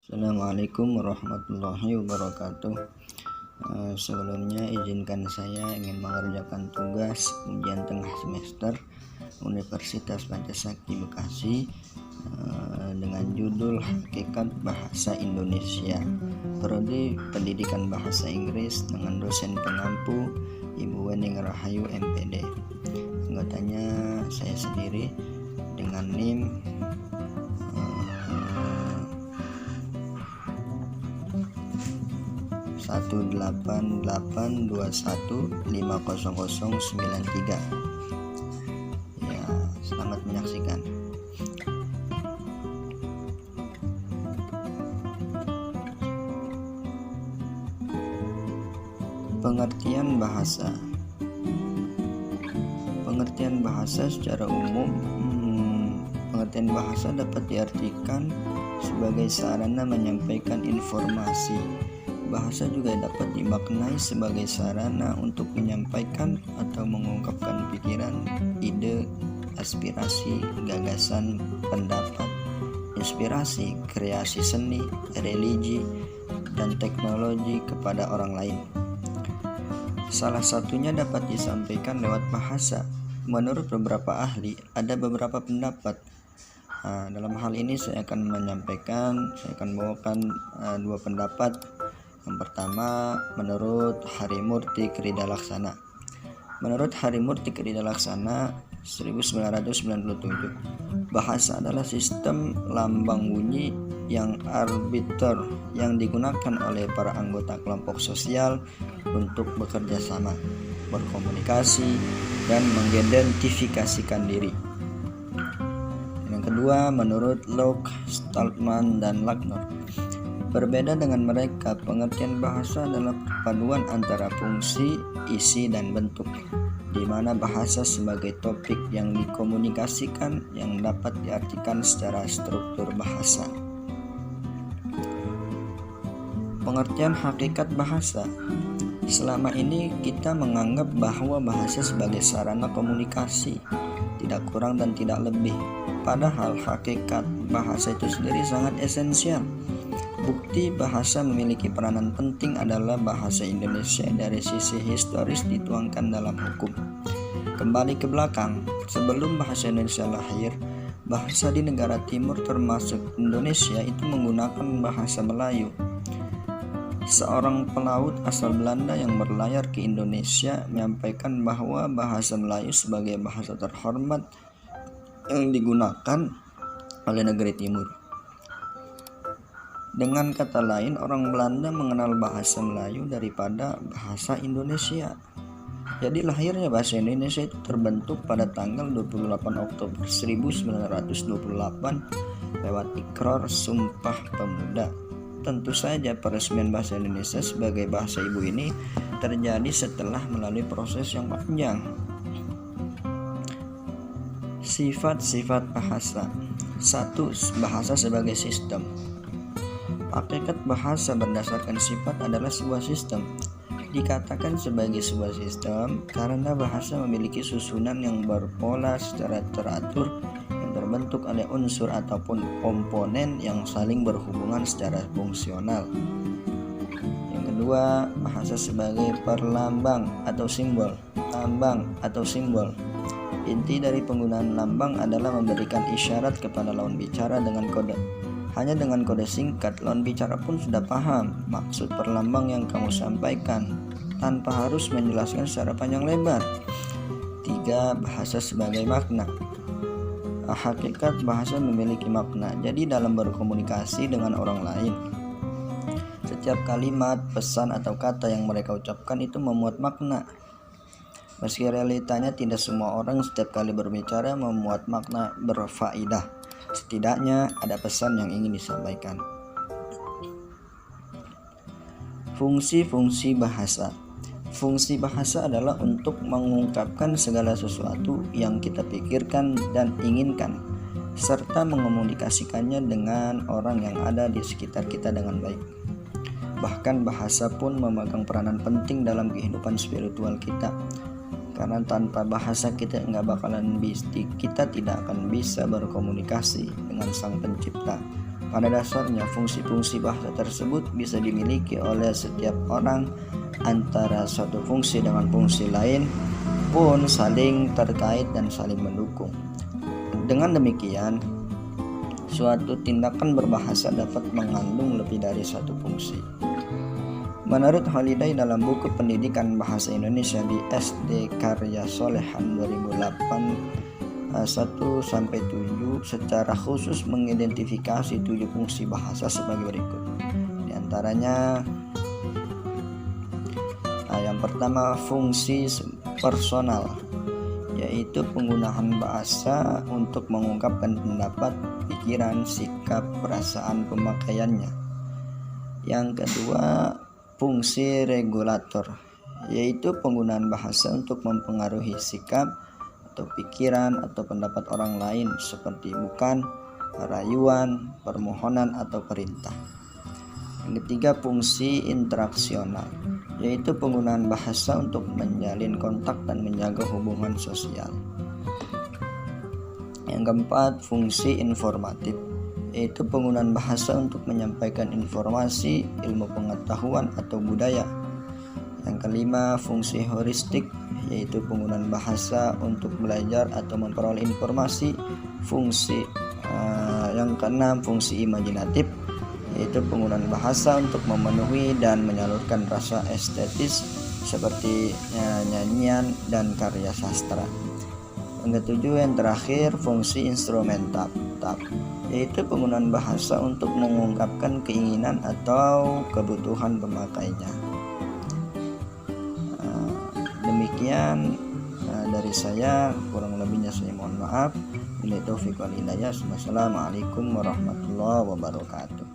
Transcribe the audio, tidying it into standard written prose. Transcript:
Assalamualaikum warahmatullahi wabarakatuh. Sebelumnya izinkan saya ingin mengerjakan tugas ujian tengah semester Universitas Pancasakti Bekasi dengan judul Hakikat Bahasa Indonesia, Prodi Pendidikan Bahasa Inggris, dengan dosen pengampu Ibu Wening Rahayu MPD. Anggotanya saya sendiri dengan NIM 18821500093. Ya, selamat menyaksikan. Pengertian bahasa. Pengertian bahasa secara umum, pengertian bahasa dapat diartikan sebagai sarana menyampaikan informasi. Bahasa juga dapat dimaknai sebagai sarana untuk menyampaikan atau mengungkapkan pikiran, ide, aspirasi, gagasan, pendapat, inspirasi, kreasi seni, religi, dan teknologi kepada orang lain. Salah satunya dapat disampaikan lewat bahasa. Menurut beberapa ahli, ada beberapa pendapat. Dalam hal ini saya akan bawakan dua pendapat. Yang pertama, menurut Harimurti Kridalaksana. Menurut Harimurti Kridalaksana 1997, bahasa adalah sistem lambang bunyi yang arbiter yang digunakan oleh para anggota kelompok sosial untuk bekerja sama, berkomunikasi, dan mengidentifikasikan diri. Yang kedua, menurut Locke, Stallman, dan Lackner. Berbeda dengan mereka, pengertian bahasa adalah perpaduan antara fungsi, isi, dan bentuk, di mana bahasa sebagai topik yang dikomunikasikan yang dapat diartikan secara struktur bahasa. Pengertian hakikat bahasa. Selama ini kita menganggap bahwa bahasa sebagai sarana komunikasi, tidak kurang dan tidak lebih. Padahal hakikat bahasa itu sendiri sangat esensial. Bukti bahasa memiliki peranan penting adalah bahasa Indonesia dari sisi historis dituangkan dalam hukum. Kembali ke belakang, sebelum bahasa Indonesia lahir, bahasa di negara timur termasuk Indonesia itu menggunakan bahasa Melayu. Seorang pelaut asal Belanda yang berlayar ke Indonesia menyampaikan bahwa bahasa Melayu sebagai bahasa terhormat yang digunakan oleh negeri timur. Dengan kata lain, orang Belanda mengenal bahasa Melayu daripada bahasa Indonesia. Jadi lahirnya bahasa Indonesia itu terbentuk pada tanggal 28 Oktober 1928 lewat Ikrar Sumpah Pemuda. Tentu saja peresmian bahasa Indonesia sebagai bahasa ibu ini terjadi setelah melalui proses yang panjang. Sifat-sifat bahasa. 1. Bahasa sebagai sistem. Hakikat bahasa berdasarkan sifat adalah sebuah sistem. Dikatakan sebagai sebuah sistem karena bahasa memiliki susunan yang berpola secara teratur yang terbentuk oleh unsur ataupun komponen yang saling berhubungan secara fungsional. Yang kedua, bahasa sebagai perlambang atau simbol. Lambang atau simbol. Inti dari penggunaan lambang adalah memberikan isyarat kepada lawan bicara dengan kode. Hanya dengan kode singkat, lawan bicara pun sudah paham maksud perlambang yang kamu sampaikan tanpa harus menjelaskan secara panjang lebar. 3. Bahasa sebagai makna. Hakikat bahasa memiliki makna. Jadi dalam berkomunikasi dengan orang lain, setiap kalimat, pesan, atau kata yang mereka ucapkan itu memuat makna. Meski realitanya tidak semua orang setiap kali berbicara memuat makna berfaedah, setidaknya ada pesan yang ingin disampaikan. Fungsi-fungsi bahasa. Fungsi bahasa adalah untuk mengungkapkan segala sesuatu yang kita pikirkan dan inginkan, serta mengomunikasikannya dengan orang yang ada di sekitar kita dengan baik. Bahkan bahasa pun memegang peranan penting dalam kehidupan spiritual kita. Karena tanpa bahasa kita tidak akan bisa berkomunikasi dengan Sang Pencipta. Pada dasarnya, fungsi-fungsi bahasa tersebut bisa dimiliki oleh setiap orang, antara suatu fungsi dengan fungsi lain pun saling terkait dan saling mendukung. Dengan demikian, suatu tindakan berbahasa dapat mengandung lebih dari satu fungsi. Menurut Holiday dalam buku Pendidikan Bahasa Indonesia di SD Karya Solehan 2008 1-7 secara khusus mengidentifikasi 7 fungsi bahasa sebagai berikut. Di antaranya yang pertama, fungsi personal, yaitu penggunaan bahasa untuk mengungkapkan pendapat, pikiran, sikap, perasaan pemakaiannya. Yang kedua, fungsi regulator, yaitu penggunaan bahasa untuk mempengaruhi sikap atau pikiran atau pendapat orang lain seperti bukan, rayuan, permohonan atau perintah. Yang ketiga, fungsi interaksional, yaitu penggunaan bahasa untuk menjalin kontak dan menjaga hubungan sosial. Yang keempat, fungsi informatif, yaitu penggunaan bahasa untuk menyampaikan informasi, ilmu pengetahuan atau budaya. Yang kelima, fungsi heuristik, yaitu penggunaan bahasa untuk belajar atau memperoleh informasi. Yang keenam, fungsi imajinatif, yaitu penggunaan bahasa untuk memenuhi dan menyalurkan rasa estetis seperti nyanyian dan karya sastra. Yang ketujuh, yang terakhir, fungsi instrumental, yaitu penggunaan bahasa untuk mengungkapkan keinginan atau kebutuhan pemakainya. Demikian dari saya, kurang lebihnya saya mohon maaf. Wassalamualaikum warahmatullahi wabarakatuh.